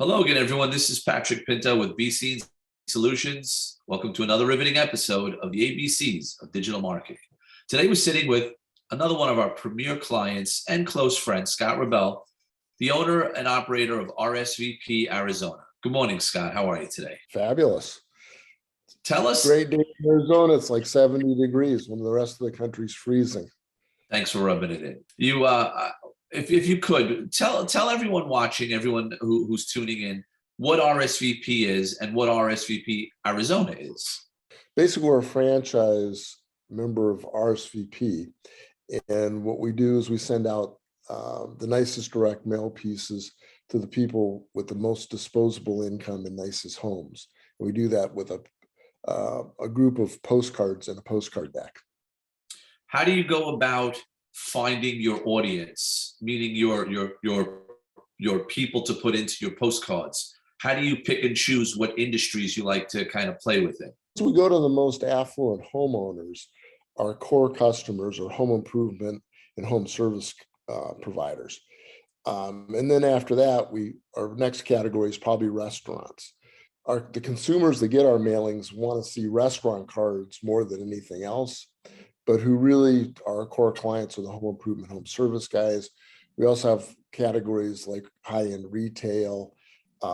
Hello again, everyone. This is Patrick Pinto with BC Solutions. Welcome to another riveting episode of the ABCs of Digital Marketing. Today, we're sitting with another one of our premier clients and close friends, Scott Rubel, the owner and operator of RSVP Arizona. Good morning, Scott. How are you today? Fabulous. Tell us. Great day in Arizona. It's like 70 degrees when the rest of the country's freezing. Thanks for rubbing it in. If you could tell everyone watching, everyone who's tuning in, what RSVP is and what RSVP Arizona is. Basically, we're a franchise member of RSVP, and what we do is we send out the nicest direct mail pieces to the people with the most disposable income and nicest homes. And we do that with a group of postcards and a postcard deck. How do you go about finding your audience, meaning your people to put into your postcards? How do you pick and choose what industries you like to kind of play with it? So we go to the most affluent homeowners, our core customers, or home improvement and home service providers. And then after that, our next category is probably restaurants. The consumers that get our mailings want to see restaurant cards more than anything else, but who really are our core clients are the home improvement, home service guys. We also have categories like high-end retail,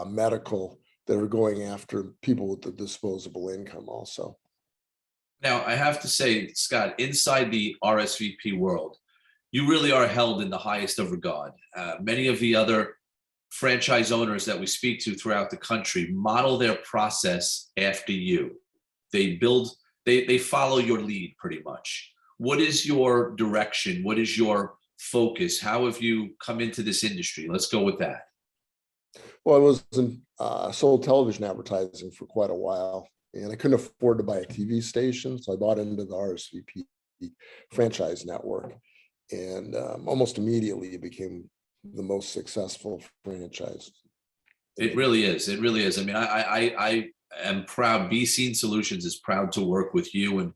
medical, that are going after people with the disposable income also. Now, I have to say, Scott, inside the RSVP world, you really are held in the highest of regard. Many of the other franchise owners that we speak to throughout the country model their process after you. They follow your lead pretty much. What is your direction? What is your focus? How have you come into this industry? Let's go with that. Well, I was in sold television advertising for quite a while, and I couldn't afford to buy a TV station, so I bought into the RSVP franchise network, and almost immediately it became the most successful franchise. It really is. It really is. I mean, I am proud. BC Solutions is proud to work with you,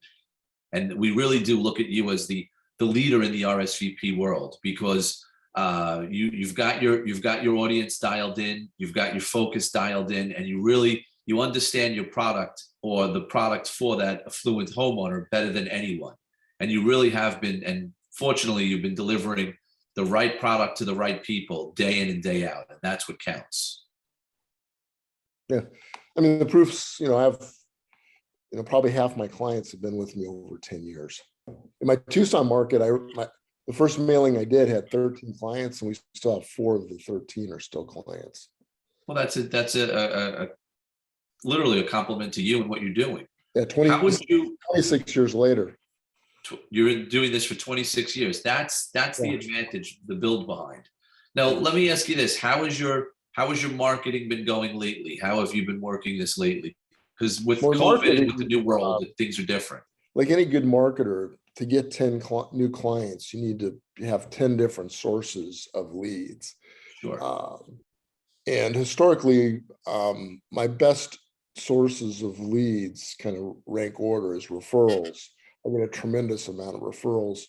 and we really do look at you as the leader in the RSVP world, because you've got your audience dialed in, you've got your focus dialed in, and you understand your product or the product for that affluent homeowner better than anyone. And you really have been, and fortunately, you've been delivering the right product to the right people day in and day out, and that's what counts. Yeah, I mean, the proof's, I have, probably half my clients have been with me over 10 years. In my Tucson market, the first mailing I did had 13 clients, and we still have 4 of the 13 are still clients. Well, that's literally a compliment to you and what you're doing. Yeah, 26 years later. You're doing this for 26 years. That's the advantage, the build behind. Now, let me ask you this: How has your marketing been going lately? How have you been working this lately? Because with COVID and with the new world, things are different. Like any good marketer, to get 10 new clients, you need to have 10 different sources of leads. Sure. And historically, my best sources of leads kind of rank order as referrals. I get a tremendous amount of referrals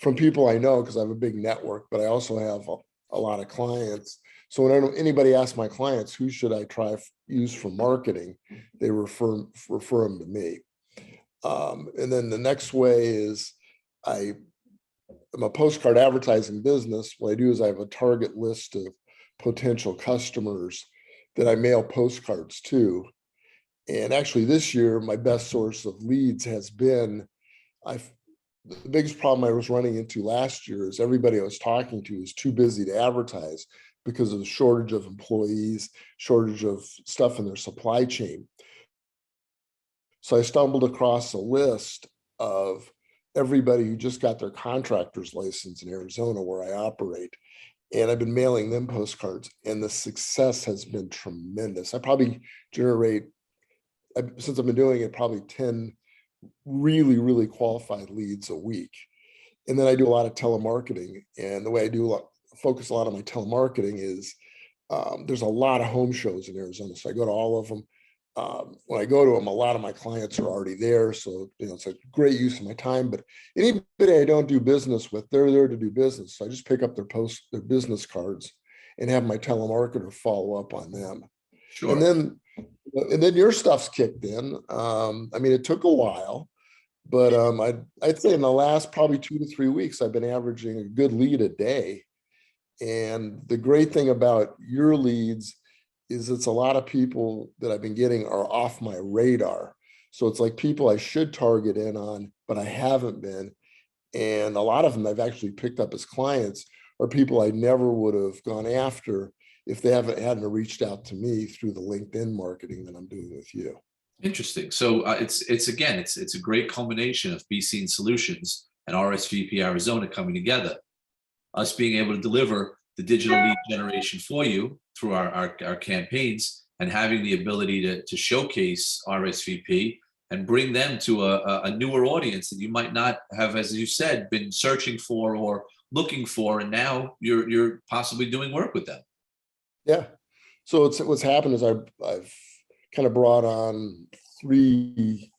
from people I know because I have a big network, but I also have a lot of clients. So when anybody asks my clients, who should I use for marketing, they refer them to me. And then the next way is I'm a postcard advertising business. What I do is I have a target list of potential customers that I mail postcards to. And actually this year, my best source of leads has been, the biggest problem I was running into last year is everybody I was talking to is too busy to advertise because of the shortage of employees, shortage of stuff in their supply chain. So I stumbled across a list of everybody who just got their contractor's license in Arizona where I operate. And I've been mailing them postcards, and the success has been tremendous. I probably generate, since I've been doing it, probably 10 really, really qualified leads a week. And then I do a lot of telemarketing. And the way I focus a lot on my telemarketing is there's a lot of home shows in Arizona. So I go to all of them. When I go to them, a lot of my clients are already there. So, it's a great use of my time, but anybody I don't do business with, they're there to do business. So I just pick up their business cards and have my telemarketer follow up on them. Sure. And then your stuff's kicked in. I mean, it took a while, but I'd say in the last probably 2 to 3 weeks, I've been averaging a good lead a day. And the great thing about your leads is it's a lot of people that I've been getting are off my radar. So it's like people I should target in on, but I haven't been. And a lot of them I've actually picked up as clients are people I never would have gone after if they hadn't reached out to me through the LinkedIn marketing that I'm doing with you. Interesting. So it's again, it's a great combination of Be Seen Solutions and RSVP Arizona coming together. Us being able to deliver the digital lead generation for you through our campaigns, and having the ability to showcase RSVP and bring them to a newer audience that you might not have, as you said, been searching for or looking for, and now you're possibly doing work with them. Yeah. So what's happened is I've kind of brought on 3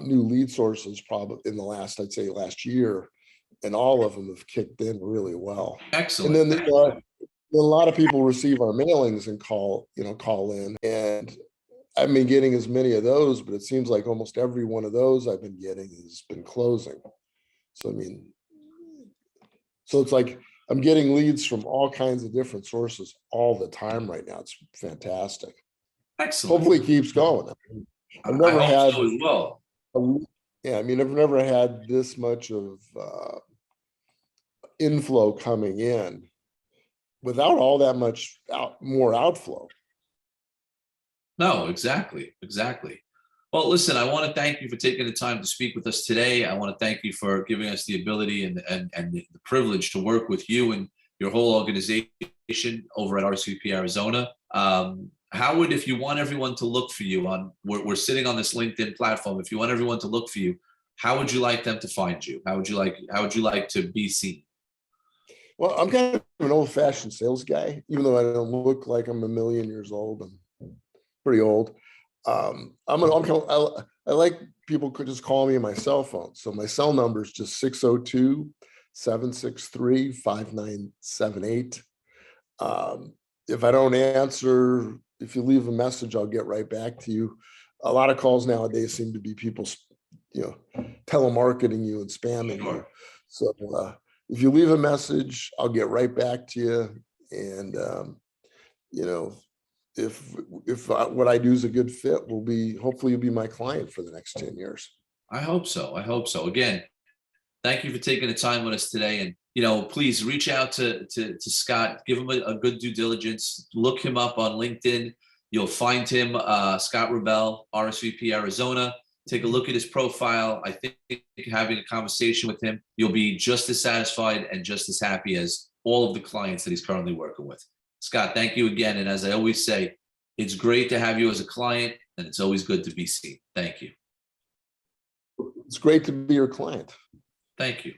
new lead sources probably in the last, I'd say last year, and all of them have kicked in really well. Excellent. And then a lot of people receive our mailings and call in, and I've been getting as many of those, but it seems like almost every one of those I've been getting has been closing. So, I mean, so it's like I'm getting leads from all kinds of different sources all the time right now. It's fantastic. Excellent. Hopefully it keeps going. I've never I hope had so as well. Yeah, I mean, I've never had this much of inflow coming in without all that much more outflow. No, exactly. Well, listen, I want to thank you for taking the time to speak with us today. I want to thank you for giving us the ability and the privilege to work with you and your whole organization over at RSVP Arizona. Howard, if you want everyone to look for you we're sitting on this LinkedIn platform. If you want everyone to look for you, how would you like them to find you? How would you like to be seen? Well, I'm kind of an old-fashioned sales guy, even though I don't look like I'm a million years old. I'm pretty old. I like people could just call me on my cell phone. So my cell number is just 602-763-5978. If I don't answer, if you leave a message, I'll get right back to you. A lot of calls nowadays seem to be people, telemarketing you and spamming you. So if you leave a message, I'll get right back to you. And, if what I do is a good fit, hopefully you'll be my client for the next 10 years. I hope so. Again, thank you for taking the time with us today. And, please reach out to Scott, give him a good due diligence, look him up on LinkedIn. You'll find him, Scott Rubel, RSVP Arizona. Take a look at his profile. I think having a conversation with him, you'll be just as satisfied and just as happy as all of the clients that he's currently working with. Scott, thank you again. And as I always say, it's great to have you as a client, and it's always good to be seen. Thank you. It's great to be your client. Thank you.